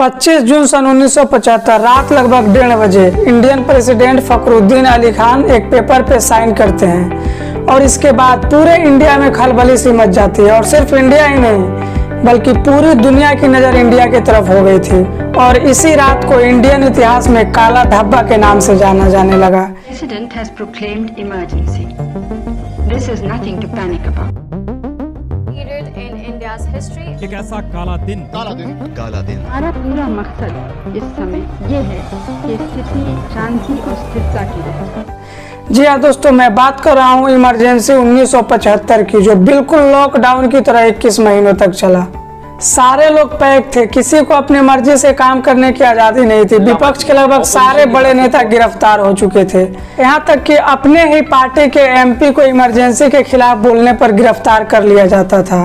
25 जून सन 1975 रात लगभग 1:30 बजे इंडियन प्रेसिडेंट फखरुद्दीन अली खान एक पेपर पे साइन करते हैं और इसके बाद पूरे इंडिया में खलबली सी मच जाती है। और सिर्फ इंडिया ही नहीं बल्कि पूरी दुनिया की नज़र इंडिया की तरफ हो गई थी और इसी रात को इंडियन इतिहास में काला धब्बा के नाम से जाना जाने लगा। President has proclaimed emergency. This is nothing to panic about. Period in India's history. एक ऐसा काला दिन हमारा पूरा मकसद इस समय ये है कि स्थिति शांति और स्थिरता की रहे। जी हाँ दोस्तों, मैं बात कर रहा हूँ इमरजेंसी 1975 की, जो बिल्कुल लॉकडाउन की तरह 21 महीनों तक चला। सारे लोग पैक थे, किसी को अपनी मर्जी से काम करने की आज़ादी नहीं थी। विपक्ष के लगभग सारे बड़े नेता गिरफ्तार हो चुके थे, यहाँ तक कि अपने ही पार्टी के एमपी को इमरजेंसी के खिलाफ बोलने पर गिरफ्तार कर लिया जाता था।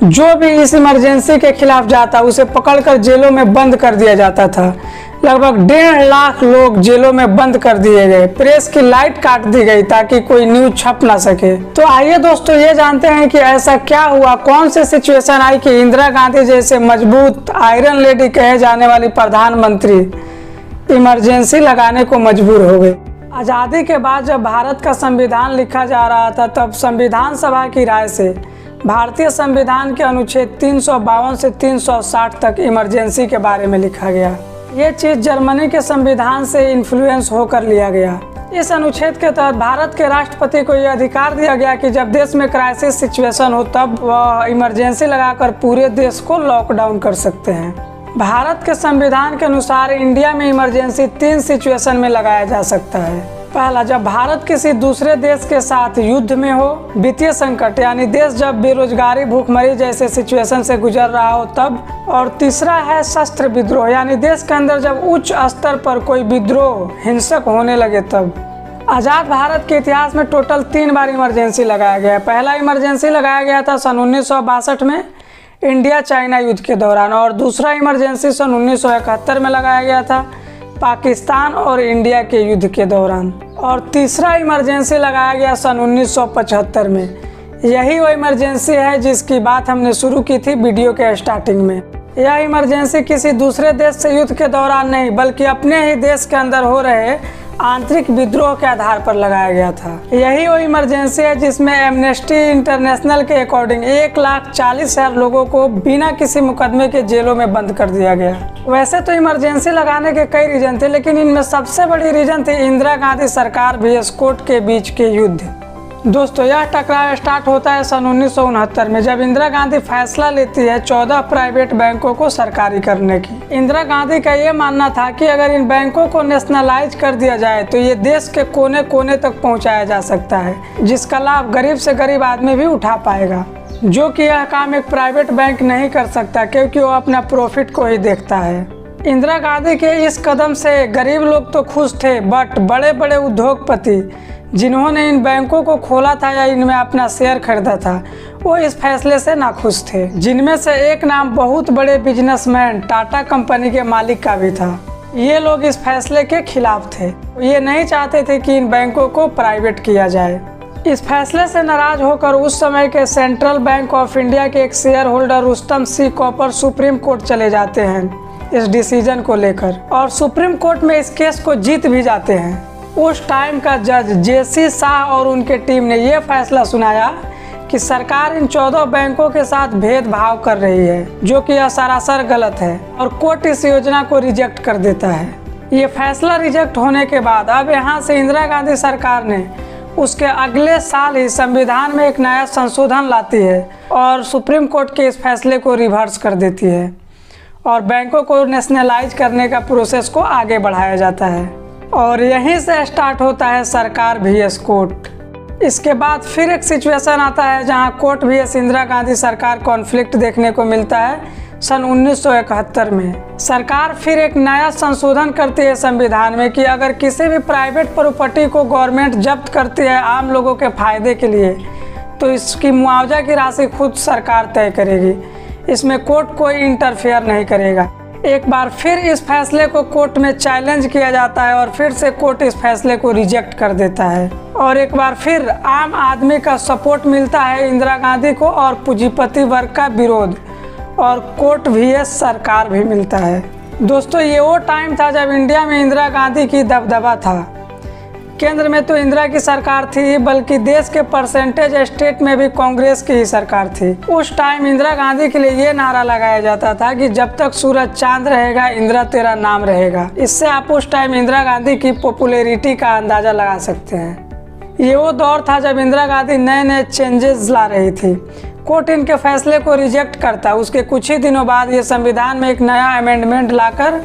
जो भी इस इमरजेंसी के खिलाफ जाता उसे पकड़कर जेलों में बंद कर दिया जाता था। लगभग 1.5 लाख लोग जेलों में बंद कर दिए गए। प्रेस की लाइट काट दी गई ताकि कोई न्यूज छप ना सके। तो आइए दोस्तों ये जानते हैं कि ऐसा क्या हुआ, कौन सी सिचुएशन आई कि इंदिरा गांधी जैसे मजबूत आयरन लेडी कहे जाने वाली प्रधानमंत्री इमरजेंसी लगाने को मजबूर हो गए। आज़ादी के बाद जब भारत का संविधान लिखा जा रहा था तब संविधान सभा की राय से भारतीय संविधान के अनुच्छेद 352 से 360 तक इमरजेंसी के बारे में लिखा गया। ये चीज़ जर्मनी के संविधान से इन्फ्लुएंस होकर लिया गया। इस अनुच्छेद के तहत भारत के राष्ट्रपति को यह अधिकार दिया गया कि जब देश में क्राइसिस सिचुएशन हो तब वह इमरजेंसी लगाकर पूरे देश को लॉकडाउन कर सकते हैं। भारत के संविधान के अनुसार इंडिया में इमरजेंसी 3 सिचुएशन में लगाया जा सकता है। पहला, जब भारत किसी दूसरे देश के साथ युद्ध में हो, वित्तीय संकट यानी देश जब बेरोजगारी, भूखमरी जैसे सिचुएशन से गुजर रहा हो तब। और तीसरा है शस्त्र विद्रोह यानी देश के अंदर जब उच्च स्तर पर कोई विद्रोह हिंसक होने लगे तब। आज़ाद भारत के इतिहास में टोटल 3 बार इमरजेंसी लगाया गया। पहला इमरजेंसी लगाया गया था सन 1962 में इंडिया चाइना युद्ध के दौरान, और दूसरा इमरजेंसी सन 1971 में लगाया गया था पाकिस्तान और इंडिया के युद्ध के दौरान, और तीसरा इमरजेंसी लगाया गया सन 1975 में। यही वो इमरजेंसी है जिसकी बात हमने शुरू की थी वीडियो के स्टार्टिंग में। यह इमरजेंसी किसी दूसरे देश से युद्ध के दौरान नहीं बल्कि अपने ही देश के अंदर हो रहे आंतरिक विद्रोह के आधार पर लगाया गया था। यही वो इमरजेंसी है जिसमें एमनेस्टी इंटरनेशनल के अकॉर्डिंग 1,40,000 लोगों को बिना किसी मुकदमे के जेलों में बंद कर दिया गया। वैसे तो इमरजेंसी लगाने के कई रीजन थे, लेकिन इनमें सबसे बड़ी रीजन थी इंदिरा गांधी सरकार vs कोर्ट के बीच के युद्ध। दोस्तों, यह टकराव स्टार्ट होता है सन 1969 में जब इंदिरा गांधी फैसला लेती है 14 प्राइवेट बैंकों को सरकारी करने की। इंदिरा गांधी का ये मानना था कि अगर इन बैंकों को नेशनलाइज कर दिया जाए तो ये देश के कोने कोने तक पहुंचाया जा सकता है, जिसका लाभ गरीब से गरीब आदमी भी उठा पाएगा, जो कि यह काम एक प्राइवेट बैंक नहीं कर सकता क्योंकि वो अपना प्रॉफिट को ही देखता है। इंदिरा गांधी के इस कदम से गरीब लोग तो खुश थे, बट बड़े बड़े उद्योगपति जिन्होंने इन बैंकों को खोला था या इनमें अपना शेयर खरीदा था वो इस फैसले से नाखुश थे, जिनमें से एक नाम बहुत बड़े बिजनेसमैन टाटा कंपनी के मालिक का भी था। ये लोग इस फैसले के खिलाफ थे, ये नहीं चाहते थे कि इन बैंकों को प्राइवेट किया जाए। इस फैसले से नाराज होकर उस समय के सेंट्रल बैंक ऑफ इंडिया के एक share holder Rustom C Cooper supreme court चले जाते हैं इस डिसीजन को लेकर, और सुप्रीम कोर्ट में इस केस को जीत भी जाते हैं। उस टाइम का जज जेसी शाह और उनके टीम ने यह फैसला सुनाया कि सरकार इन 14 बैंकों के साथ भेदभाव कर रही है, जो कि यह सरासर गलत है, और कोर्ट इस योजना को रिजेक्ट कर देता है। ये फैसला रिजेक्ट होने के बाद अब यहाँ से इंदिरा गांधी सरकार ने उसके अगले साल ही संविधान में एक नया संशोधन लाती है और सुप्रीम कोर्ट के इस फैसले को रिवर्स कर देती है और बैंकों को नेशनलाइज करने का प्रोसेस को आगे बढ़ाया जाता है, और यहीं से स्टार्ट होता है सरकार vs कोर्ट। इसके बाद फिर एक सिचुएशन आता है जहां कोर्ट vs इंदिरा गांधी सरकार कॉन्फ्लिक्ट देखने को मिलता है सन 1971 में। सरकार फिर एक नया संशोधन करती है संविधान में कि अगर किसी भी प्राइवेट प्रॉपर्टी को गवर्नमेंट जब्त करती है आम लोगों के फायदे के लिए तो इसकी मुआवजा की राशि खुद सरकार तय करेगी, इसमें कोर्ट कोई इंटरफेयर नहीं करेगा। एक बार फिर इस फैसले को कोर्ट में चैलेंज किया जाता है और फिर से कोर्ट इस फैसले को रिजेक्ट कर देता है, और एक बार फिर आम आदमी का सपोर्ट मिलता है इंदिरा गांधी को और पूंजीपति वर्ग का विरोध, और कोर्ट vs सरकार भी मिलता है। दोस्तों ये वो टाइम था जब इंडिया में इंदिरा गांधी की दबदबा था। केंद्र में तो इंदिरा की सरकार थी, बल्कि देश के परसेंटेज स्टेट में भी कांग्रेस की ही सरकार थी। उस टाइम इंदिरा गांधी के लिए ये नारा लगाया जाता था कि जब तक सूरज चांद रहेगा इंदिरा तेरा नाम रहेगा। इससे आप उस टाइम इंदिरा गांधी की पॉपुलैरिटी का अंदाजा लगा सकते हैं। ये वो दौर था जब इंदिरा गांधी नए नए चेंजेस ला रही थी। कोर्ट इनके फैसले को रिजेक्ट करता, उसके कुछ ही दिनों बाद ये संविधान में एक नया अमेंडमेंट लाकर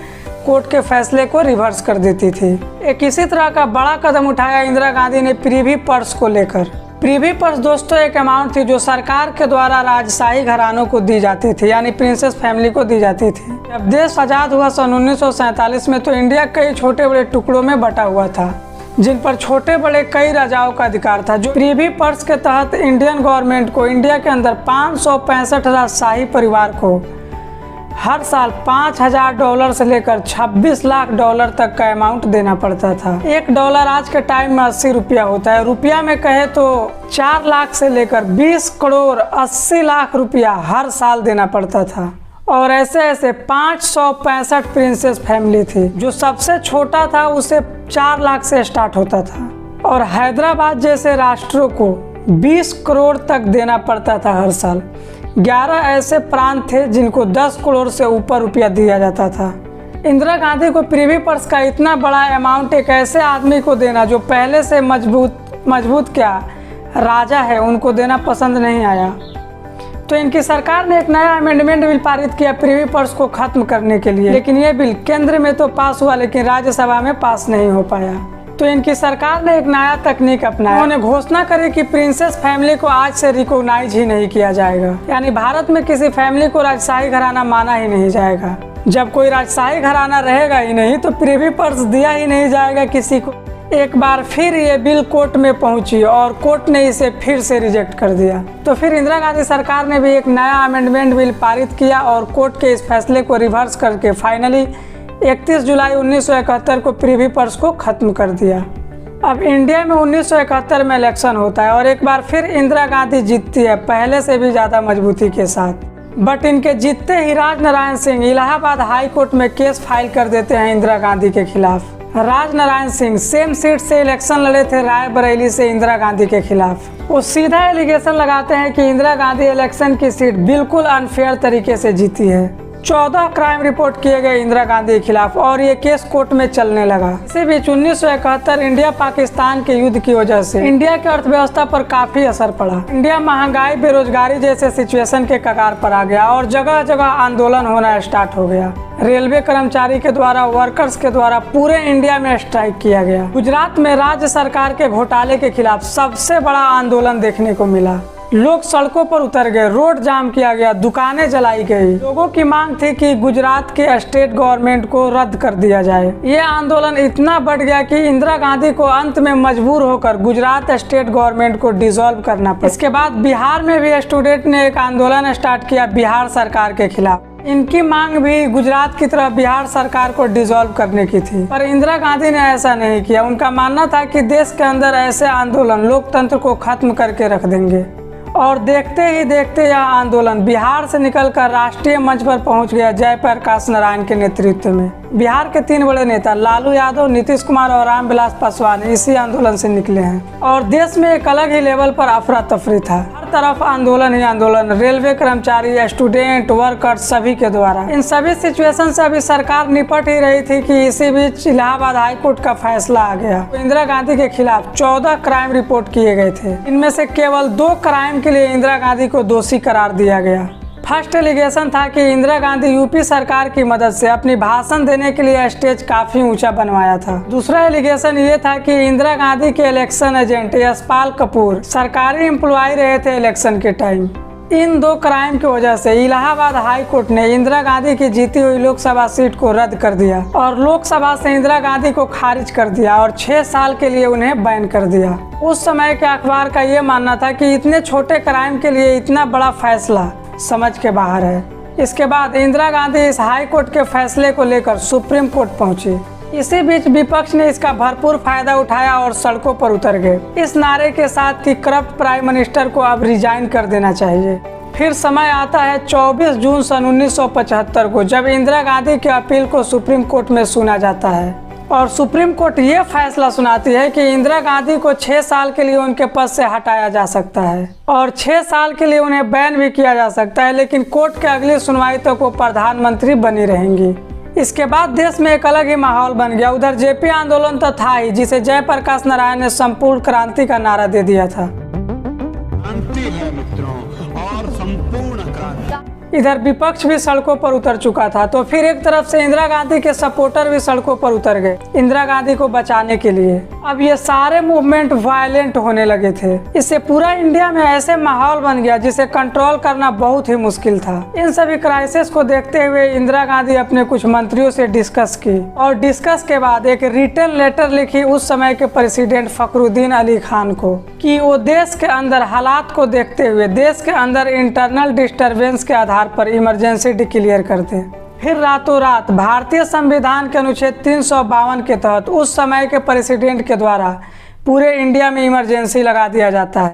कोर्ट के फैसले को रिवर्स कर देती थी। एक इसी तरह का बड़ा कदम उठाया इंदिरा गांधी ने प्रिवी पर्स को लेकर। प्रिवी पर्स दोस्तों एक अमाउंट थी जो सरकार के द्वारा राजशाही घरानों को दी जाती थी, यानी प्रिंसेस फैमिली को दी जाती थी। जब देश आज़ाद हुआ सन 1947 में, तो इंडिया कई छोटे बड़े टुकड़ों में बटा हुआ था, जिन पर छोटे बड़े कई राजाओं का अधिकार था। जो प्रिवी पर्स के तहत इंडियन गवर्नमेंट को इंडिया के अंदर 565 राजशाही परिवार को हर साल $5,000 से लेकर $26 लाख तक का अमाउंट देना पड़ता था। $1 आज के टाइम में 80 रुपया होता है। रुपया में कहे तो 4 लाख से लेकर 20 करोड़ 80 लाख रुपया हर साल देना पड़ता था। और ऐसे ऐसे 565 प्रिंसेस फैमिली थी। जो सबसे छोटा था उसे 4 लाख से स्टार्ट होता था। और हैदराबाद जैसे राष्ट्रों को 20 करोड़ तक देना पड़ता था हर साल। 11 ऐसे प्रांत थे जिनको 10 करोड़ से ऊपर रुपया दिया जाता था। इंदिरा गांधी को प्रिवी पर्स का इतना बड़ा अमाउंट एक ऐसे आदमी को देना जो पहले से मजबूत क्या राजा है, उनको देना पसंद नहीं आया। तो इनकी सरकार ने एक नया अमेंडमेंट बिल पारित किया प्रिवी पर्स को खत्म करने के लिए। लेकिन ये बिल केंद्र में तो पास हुआ, लेकिन राज्यसभा में पास नहीं हो पाया। तो इनकी सरकार ने एक नया तकनीक अपनाया। उन्होंने घोषणा करी कि प्रिंसेस फैमिली को आज से रिकॉग्नाइज ही नहीं किया जाएगा, यानी भारत में किसी फैमिली को राजशाही घराना माना ही नहीं जाएगा। जब कोई राजशाही घराना रहेगा ही नहीं तो प्रिवी पर्स दिया ही नहीं जाएगा किसी को। एक बार फिर ये बिल कोर्ट में पहुंची और कोर्ट ने इसे फिर से रिजेक्ट कर दिया। तो फिर इंदिरा गांधी सरकार ने भी एक नया अमेंडमेंट बिल पारित किया और कोर्ट के इस फैसले को रिवर्स करके फाइनली 31 जुलाई 1971 को प्रिवी पर्स को खत्म कर दिया। अब इंडिया में 1971 में इलेक्शन होता है और एक बार फिर इंदिरा गांधी जीतती है, पहले से भी ज़्यादा मजबूती के साथ। बट इनके जीतते ही राज नारायण सिंह इलाहाबाद हाई कोर्ट में केस फाइल कर देते हैं इंदिरा गांधी के खिलाफ। राज नारायण सिंह सेम सीट से इलेक्शन लड़े थे रायबरेली से इंदिरा गांधी के खिलाफ। वो सीधा एलिगेशन लगाते हैं कि इंदिरा गांधी इलेक्शन की सीट बिल्कुल अनफेयर तरीके से जीती है। 14 क्राइम रिपोर्ट किए गए इंदिरा गांधी के खिलाफ और ये केस कोर्ट में चलने लगा। इसी बीच 1971 इंडिया पाकिस्तान के युद्ध की वजह से इंडिया की अर्थव्यवस्था पर काफी असर पड़ा। इंडिया महंगाई बेरोजगारी जैसे सिचुएशन के कगार पर आ गया और जगह जगह आंदोलन होना स्टार्ट हो गया। रेलवे कर्मचारी के द्वारा, वर्कर्स के द्वारा पूरे इंडिया में स्ट्राइक किया गया। गुजरात में राज्य सरकार के घोटाले के खिलाफ सबसे बड़ा आंदोलन देखने को मिला। लोग सड़कों पर उतर गए, रोड जाम किया गया, दुकानें जलाई गई। लोगों की मांग थी कि गुजरात के स्टेट गवर्नमेंट को रद्द कर दिया जाए। ये आंदोलन इतना बढ़ गया कि इंदिरा गांधी को अंत में मजबूर होकर गुजरात स्टेट गवर्नमेंट को डिसॉल्व करना पड़ा। इसके बाद बिहार में भी स्टूडेंट ने एक आंदोलन स्टार्ट किया बिहार सरकार के खिलाफ। इनकी मांग भी गुजरात की तरह बिहार सरकार को डिसॉल्व करने की थी, पर इंदिरा गांधी ने ऐसा नहीं किया। उनका मानना था कि देश के अंदर ऐसे आंदोलन लोकतंत्र को खत्म करके रख देंगे। और देखते ही देखते यह आंदोलन बिहार से निकलकर राष्ट्रीय मंच पर पहुंच गया जयप्रकाश नारायण के नेतृत्व में। बिहार के 3 बड़े नेता लालू यादव, नीतीश कुमार और रामविलास पासवान इसी आंदोलन से निकले हैं और देश में एक अलग ही लेवल पर अफरा तफरी था। हर तरफ आंदोलन ही आंदोलन, रेलवे कर्मचारी, स्टूडेंट, वर्कर सभी के द्वारा। इन सभी सिचुएशन से अभी सरकार निपट ही रही थी कि इसी बीच इलाहाबाद हाई कोर्ट का फैसला आ गया। तो इंदिरा गांधी के खिलाफ 14 क्राइम रिपोर्ट किए गए थे। इनमें से केवल 2 क्राइम के लिए इंदिरा गांधी को दोषी करार दिया गया। फर्स्ट एलिगेशन था कि इंदिरा गांधी यूपी सरकार की मदद से अपनी भाषण देने के लिए स्टेज काफी ऊंचा बनवाया था। दूसरा एलिगेशन ये था कि इंदिरा गांधी के इलेक्शन एजेंट यशपाल कपूर सरकारी एम्प्लॉय रहे थे इलेक्शन के टाइम। इन 2 क्राइम की वजह से इलाहाबाद हाई कोर्ट ने इंदिरा गांधी की जीती हुई लोकसभा सीट को रद्द कर दिया और लोकसभा से इंदिरा गांधी को खारिज कर दिया और 6 साल के लिए उन्हें बैन कर दिया। उस समय के अखबार का ये मानना था कि इतने छोटे क्राइम के लिए इतना बड़ा फैसला समझ के बाहर है। इसके बाद इंदिरा गांधी इस हाई कोर्ट के फैसले को लेकर सुप्रीम कोर्ट पहुंची। इसी बीच विपक्ष ने इसका भरपूर फायदा उठाया और सड़कों पर उतर गए इस नारे के साथ कि करप्ट प्राइम मिनिस्टर को अब रिजाइन कर देना चाहिए। फिर समय आता है 24 जून सन 1975 को, जब इंदिरा गांधी की अपील को सुप्रीम कोर्ट में सुना जाता है और सुप्रीम कोर्ट ये फैसला सुनाती है कि इंदिरा गांधी को 6 साल के लिए उनके पद से हटाया जा सकता है और 6 साल के लिए उन्हें बैन भी किया जा सकता है, लेकिन कोर्ट के अगली सुनवाई तक वो प्रधानमंत्री बनी रहेंगी। इसके बाद देश में एक अलग ही माहौल बन गया। उधर जेपी आंदोलन तो था ही, जिसे जयप्रकाश नारायण ने संपूर्ण क्रांति का नारा दे दिया था। क्रांति है मित्रों, और संपूर्ण क्रांति। इधर विपक्ष भी सड़कों पर उतर चुका था, तो फिर एक तरफ से इंदिरा गांधी के सपोर्टर भी सड़कों पर उतर गए इंदिरा गांधी को बचाने के लिए। अब ये सारे मूवमेंट वायलेंट होने लगे थे। इससे पूरा इंडिया में ऐसे माहौल बन गया जिसे कंट्रोल करना बहुत ही मुश्किल था। इन सभी क्राइसिस को देखते हुए इंदिरा गांधी अपने कुछ मंत्रियों से डिस्कस की और डिस्कस के बाद एक रिटन लेटर लिखी उस समय के प्रेसिडेंट फखरुद्दीन अली खान को कि वो देश के अंदर हालात को देखते हुए देश के अंदर इंटरनल डिस्टरबेंस के आधार पर इमरजेंसी डिक्लेयर कर दें। फिर रातों रात भारतीय संविधान के अनुच्छेद 352 के तहत उस समय के प्रेसिडेंट के द्वारा पूरे इंडिया में इमरजेंसी लगा दिया जाता है।